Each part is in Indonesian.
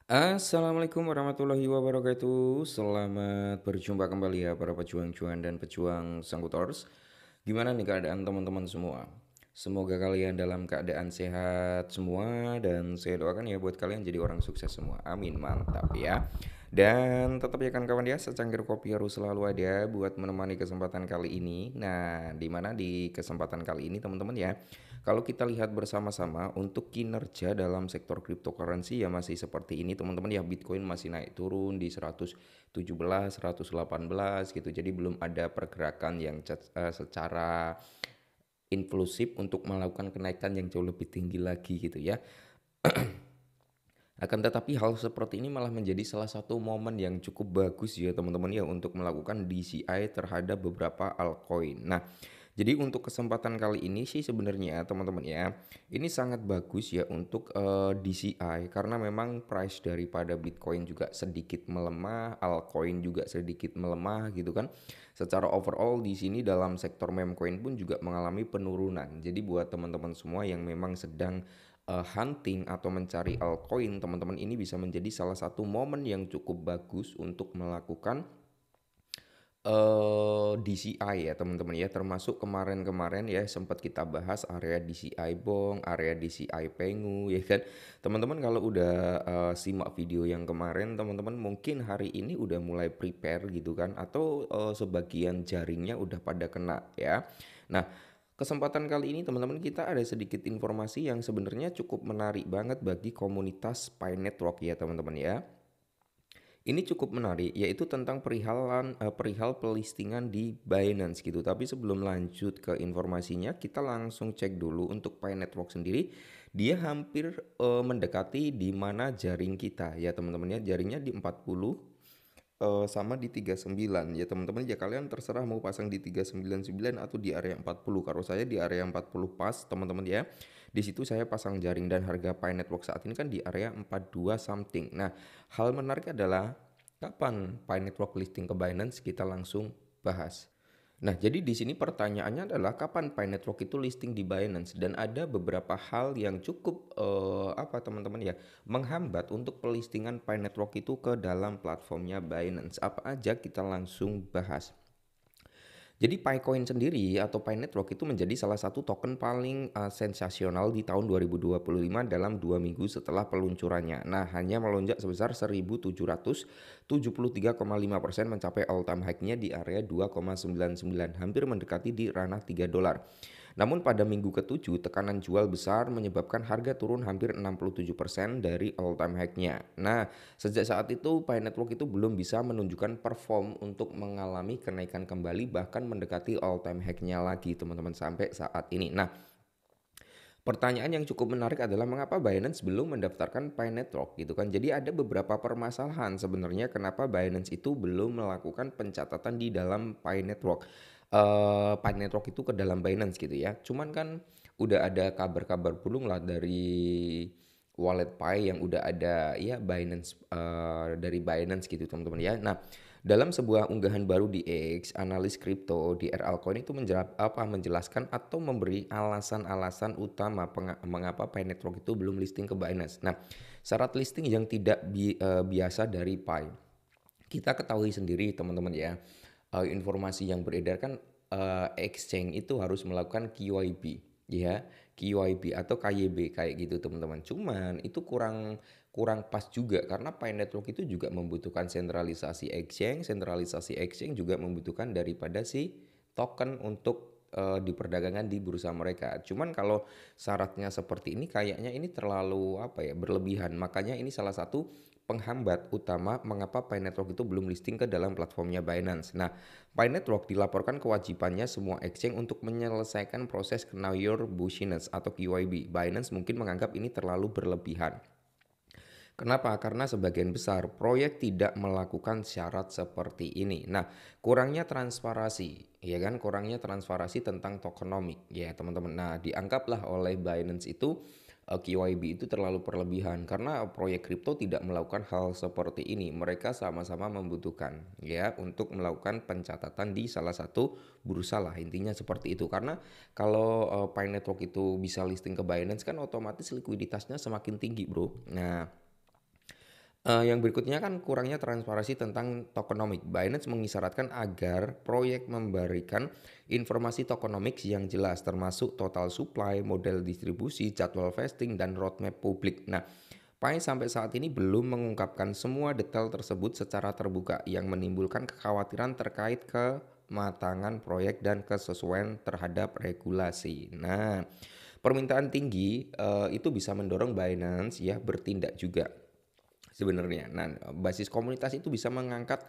Assalamualaikum warahmatullahi wabarakatuh. Selamat berjumpa kembali ya para pejuang cuan dan pejuang Sangkutors. Gimana nih keadaan teman-teman semua? Semoga kalian dalam keadaan sehat semua dan saya doakan ya buat kalian jadi orang sukses semua. Amin, mantap ya. Dan tetap ya kawan-kawan ya, secangkir kopi harus selalu ada buat menemani kesempatan kali ini. Nah, dimana di kesempatan kali ini teman-teman ya, kalau kita lihat bersama-sama untuk kinerja dalam sektor cryptocurrency ya masih seperti ini teman-teman ya, Bitcoin masih naik turun di 117, 118 gitu. Jadi belum ada pergerakan yang secara inklusif untuk melakukan kenaikan yang jauh lebih tinggi lagi gitu ya. Akan tetapi hal seperti ini malah menjadi salah satu momen yang cukup bagus ya teman-teman ya untuk melakukan DCI terhadap beberapa altcoin. Nah, jadi untuk kesempatan kali ini sih sebenarnya teman-teman ya, ini sangat bagus ya untuk DCI karena memang price daripada Bitcoin juga sedikit melemah, altcoin juga sedikit melemah gitu kan. Secara overall di sini dalam sektor meme coin pun juga mengalami penurunan. Jadi buat teman-teman semua yang memang sedang hunting atau mencari altcoin, teman-teman ini bisa menjadi salah satu momen yang cukup bagus untuk melakukan DCI ya teman-teman ya, termasuk kemarin-kemarin ya sempat kita bahas area DCI Bong, area DCI Pengu ya kan. Teman-teman kalau udah simak video yang kemarin, teman-teman mungkin hari ini udah mulai prepare gitu kan, atau sebagian jaringnya udah pada kena ya. Nah, kesempatan kali ini teman-teman kita ada sedikit informasi yang sebenarnya cukup menarik banget bagi komunitas Pi Network ya teman-teman ya. Ini cukup menarik, yaitu tentang perihal pelistingan di Binance gitu. Tapi sebelum lanjut ke informasinya, kita langsung cek dulu untuk Pi Network sendiri. Dia hampir mendekati di mana jaring kita ya teman-teman ya. Jaringnya di 40 sama di 39 ya teman-teman ya, kalian terserah mau pasang di 399 atau di area 40. Kalau saya di area 40 pas teman-teman ya. Di situ saya pasang jaring dan harga Pi Network saat ini kan di area 42 something. Nah, hal menarik adalah kapan Pi Network listing ke Binance, kita langsung bahas. Nah, jadi di sini pertanyaannya adalah kapan Pi Network itu listing di Binance, dan ada beberapa hal yang cukup apa teman-teman ya, menghambat untuk pelistingan Pi Network itu ke dalam platformnya Binance. Apa aja kita langsung bahas. Jadi Picoin sendiri atau Pi Network itu menjadi salah satu token paling sensasional di tahun 2025 dalam 2 minggu setelah peluncurannya. Nah, hanya melonjak sebesar 1.773,5% mencapai all time high-nya di area 2,99, hampir mendekati di ranah $3. Namun pada minggu ketujuh, tekanan jual besar menyebabkan harga turun hampir 67% dari all time high-nya. Nah, sejak saat itu Pi Network itu belum bisa menunjukkan perform untuk mengalami kenaikan kembali, bahkan mendekati all time high-nya lagi teman-teman sampai saat ini. Nah, pertanyaan yang cukup menarik adalah mengapa Binance belum mendaftarkan Pi Network gitu kan. Jadi ada beberapa permasalahan sebenarnya kenapa Binance itu belum melakukan pencatatan di dalam Pi Network. Pi Network itu ke dalam Binance gitu ya. Cuman kan udah ada kabar-kabar burung lah dari wallet Pi yang udah ada ya Binance, dari Binance gitu teman-teman ya. Nah, dalam sebuah unggahan baru di X, analis kripto di RLcoin itu menjelaskan atau memberi alasan-alasan utama mengapa Pi Network itu belum listing ke Binance. Nah, syarat listing yang tidak biasa dari Pi. Kita ketahui sendiri teman-teman ya, informasi yang beredar kan exchange itu harus melakukan QIB ya, QIB atau KYB kayak gitu teman-teman. Cuman itu kurang kurang pas juga karena Pi Network itu juga membutuhkan sentralisasi exchange juga membutuhkan daripada si token untuk diperdagangkan di bursa mereka. Cuman kalau syaratnya seperti ini kayaknya ini terlalu apa ya, berlebihan. Makanya ini salah satu penghambat utama mengapa Pi Network itu belum listing ke dalam platformnya Binance. Nah, Pi Network dilaporkan kewajibannya semua exchange untuk menyelesaikan proses Know Your Bushiness atau QIB. Binance mungkin menganggap ini terlalu berlebihan. Kenapa? Karena sebagian besar proyek tidak melakukan syarat seperti ini. Nah, kurangnya transparansi, ya kan? Kurangnya transparansi tentang tokenomic, ya teman-teman. Nah, dianggaplah oleh Binance itu QIB itu terlalu berlebihan karena proyek kripto tidak melakukan hal seperti ini. Mereka sama-sama membutuhkan ya untuk melakukan pencatatan di salah satu bursa lah, intinya seperti itu. Karena kalau Pi Network itu bisa listing ke Binance kan otomatis likuiditasnya semakin tinggi, Bro. Nah, Yang berikutnya kan kurangnya transparansi tentang tokenomics. Binance mengisyaratkan agar proyek memberikan informasi tokenomics yang jelas termasuk total supply, model distribusi, jadwal vesting, dan roadmap publik. Nah, Pai sampai saat ini belum mengungkapkan semua detail tersebut secara terbuka yang menimbulkan kekhawatiran terkait kematangan proyek dan kesesuaian terhadap regulasi. Nah, permintaan tinggi itu bisa mendorong Binance ya bertindak juga sebenarnya. Nah, basis komunitas itu bisa mengangkat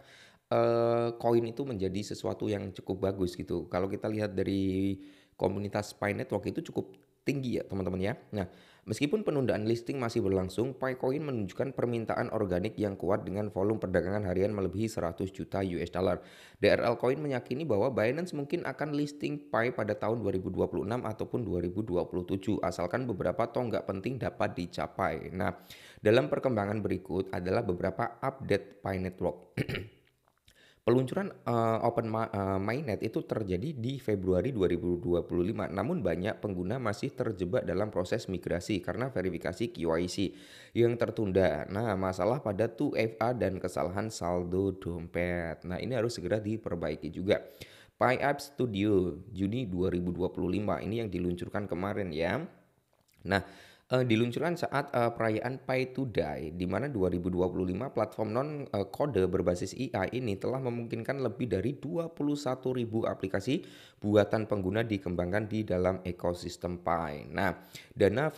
koin itu menjadi sesuatu yang cukup bagus gitu. Kalau kita lihat dari komunitas Pi Network itu cukup tinggi ya teman-teman ya. Nah, meskipun penundaan listing masih berlangsung, Picoin menunjukkan permintaan organik yang kuat dengan volume perdagangan harian melebihi 100 juta US dollar. DRL Coin meyakini bahwa Binance mungkin akan listing Pi pada tahun 2026 ataupun 2027 asalkan beberapa tonggak penting dapat dicapai. Nah, dalam perkembangan berikut adalah beberapa update Pi Network. Peluncuran mainnet itu terjadi di Februari 2025, namun banyak pengguna masih terjebak dalam proses migrasi karena verifikasi KYC yang tertunda. Nah, masalah pada 2FA dan kesalahan saldo dompet. Nah, ini harus segera diperbaiki juga. Pi App Studio Juni 2025 ini yang diluncurkan kemarin ya. Nah, diluncurkan saat, perayaan Pi to Die, di mana 2025 platform kode berbasis AI ini telah memungkinkan lebih dari 21.000 aplikasi buatan pengguna dikembangkan di dalam ekosistem Pi. Nah, dana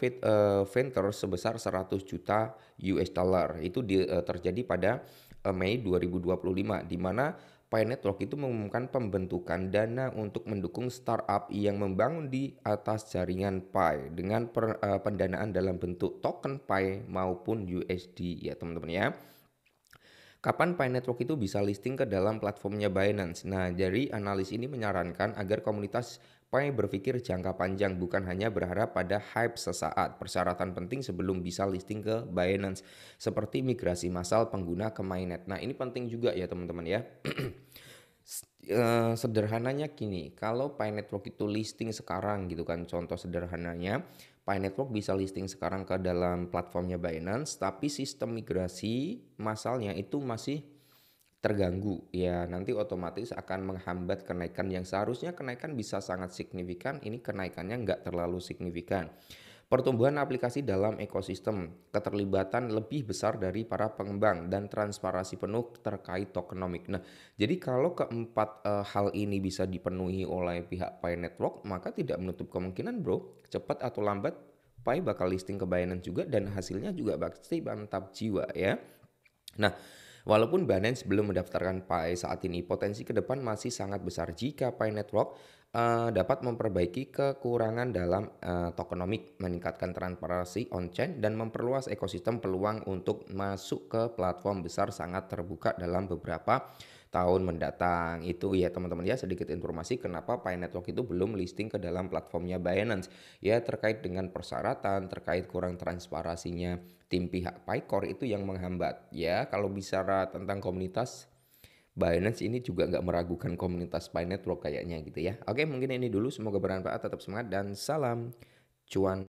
venture sebesar 100 juta US dollar itu terjadi pada Mei 2025, di mana Pi Network itu mengumumkan pembentukan dana untuk mendukung startup yang membangun di atas jaringan Pi dengan pendanaan dalam bentuk token Pi maupun USD ya teman-teman ya. Kapan Pi Network itu bisa listing ke dalam platformnya Binance? Nah, jadi analis ini menyarankan agar komunitas Pi berpikir jangka panjang bukan hanya berharap pada hype sesaat. Persyaratan penting sebelum bisa listing ke Binance seperti migrasi massal pengguna ke mainnet. Nah, ini penting juga ya teman-teman ya. Sederhananya gini, kalau Pi Network itu listing sekarang gitu kan, contoh sederhananya, Pi Network bisa listing sekarang ke dalam platformnya Binance, tapi sistem migrasi massalnya itu masih terganggu. Ya, nanti otomatis akan menghambat kenaikan yang seharusnya kenaikan bisa sangat signifikan, ini kenaikannya nggak terlalu signifikan. Pertumbuhan aplikasi dalam ekosistem, keterlibatan lebih besar dari para pengembang, dan transparansi penuh terkait tokenomic. Nah, jadi kalau keempat hal ini bisa dipenuhi oleh pihak Pi Network, maka tidak menutup kemungkinan bro, cepat atau lambat Pi bakal listing ke Binance juga dan hasilnya juga pasti mantap jiwa ya. Nah, walaupun Binance belum mendaftarkan Pi saat ini, potensi ke depan masih sangat besar jika Pi Network dapat memperbaiki kekurangan dalam tokenomic, meningkatkan transparansi on-chain, dan memperluas ekosistem. Peluang untuk masuk ke platform besar sangat terbuka dalam beberapa tahun mendatang. Itu ya teman-teman ya sedikit informasi kenapa Pi Network itu belum listing ke dalam platformnya Binance. Ya terkait dengan persyaratan, terkait kurang transparansinya tim pihak Picore itu yang menghambat. Ya kalau bicara tentang komunitas, Binance ini juga nggak meragukan komunitas Pi Network kayaknya gitu ya. Oke mungkin ini dulu, semoga bermanfaat, tetap semangat dan salam cuan.